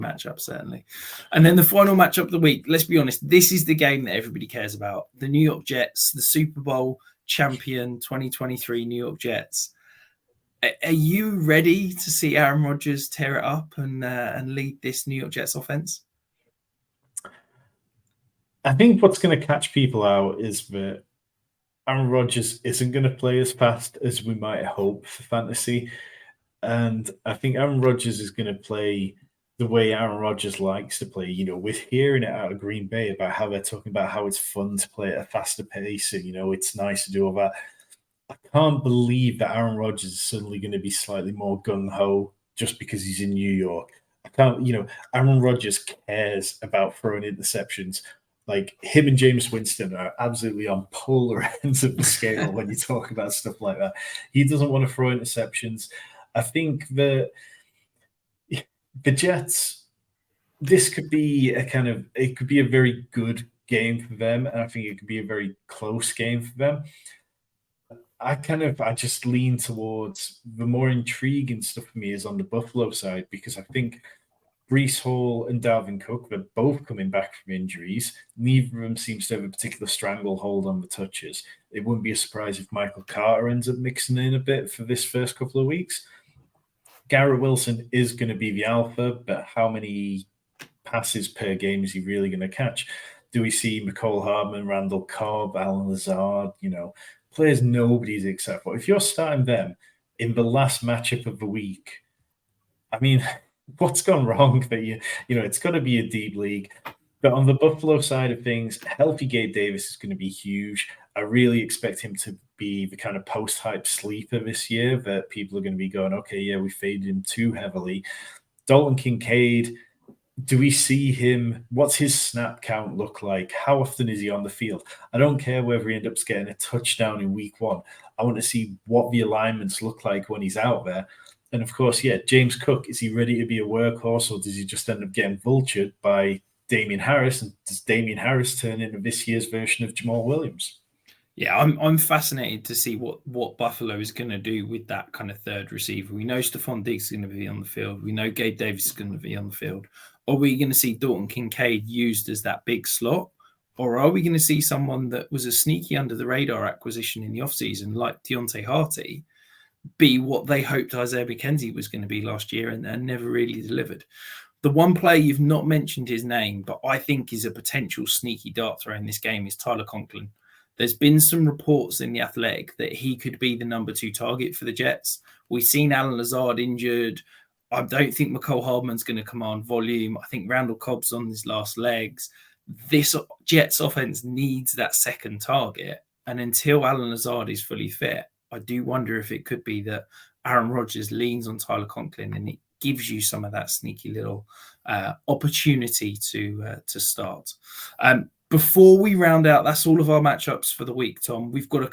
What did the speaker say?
matchup, certainly. And then the final matchup of the week, let's be honest, this is the game that everybody cares about. The New York Jets, the Super Bowl champion 2023 New York Jets. Are you ready to see Aaron Rodgers tear it up and lead this New York Jets offense? I think what's going to catch people out is that Aaron Rodgers isn't going to play as fast as we might hope for fantasy. And I think Aaron Rodgers is going to play the way Aaron Rodgers likes to play. You know, we're hearing it out of Green Bay about how they're talking about how it's fun to play at a faster pace and, you know, it's nice to do all that. I can't believe that Aaron Rodgers is suddenly going to be slightly more gung-ho just because he's in New York. I can't, you know, Aaron Rodgers cares about throwing interceptions. Like him and James Winston are absolutely on polar ends of the scale when you talk about stuff like that. He doesn't want to throw interceptions. I think the Jets, this could be it could be a very good game for them. And I think it could be a very close game for them. I just lean towards the more intriguing stuff for me is on the Buffalo side, because I think Breece Hall and Dalvin Cook, they're both coming back from injuries. Neither of them seems to have a particular stranglehold on the touches. It wouldn't be a surprise if Michael Carter ends up mixing in a bit for this first couple of weeks. Garrett Wilson is going to be the alpha, but how many passes per game is he really going to catch? Do we see Mecole Hardman, Randall Cobb, Alan Lazard, you know, players nobody's except for? If you're starting them in the last matchup of the week, I mean, what's gone wrong that you know, it's got to be a deep league. But on the Buffalo side of things, healthy Gabe Davis is going to be huge. I really expect him to be the kind of post-hype sleeper this year that people are going to be going, okay, yeah, we faded him too heavily. Dalton Kincaid, do we see him? What's his snap count look like? How often is he on the field? I don't care whether he ends up getting a touchdown in week one. I want to see what the alignments look like when he's out there. And of course, yeah, James Cook, is he ready to be a workhorse, or does he just end up getting vultured by Damian Harris? And does Damian Harris turn into this year's version of Jamal Williams? Yeah, I'm fascinated to see what Buffalo is going to do with that kind of third receiver. We know Stephon Diggs is going to be on the field. We know Gabe Davis is going to be on the field. Are we going to see Dalton Kincaid used as that big slot? Or are we going to see someone that was a sneaky under-the-radar acquisition in the offseason, like Deontay Harty, be what they hoped Isaiah McKenzie was going to be last year and never really delivered? The one player you've not mentioned his name, but I think is a potential sneaky dart throw in this game, is Tyler Conklin. There's been some reports in The Athletic that he could be the number 2 target for the Jets. We've seen Alan Lazard injured. I don't think Mecole Hardman's going to command volume. I think Randall Cobb's on his last legs. This Jets offense needs that second target. And until Alan Lazard is fully fit, I do wonder if it could be that Aaron Rodgers leans on Tyler Conklin and it gives you some of that sneaky little opportunity to start. Before we round out, that's all of our matchups for the week, Tom. We've got a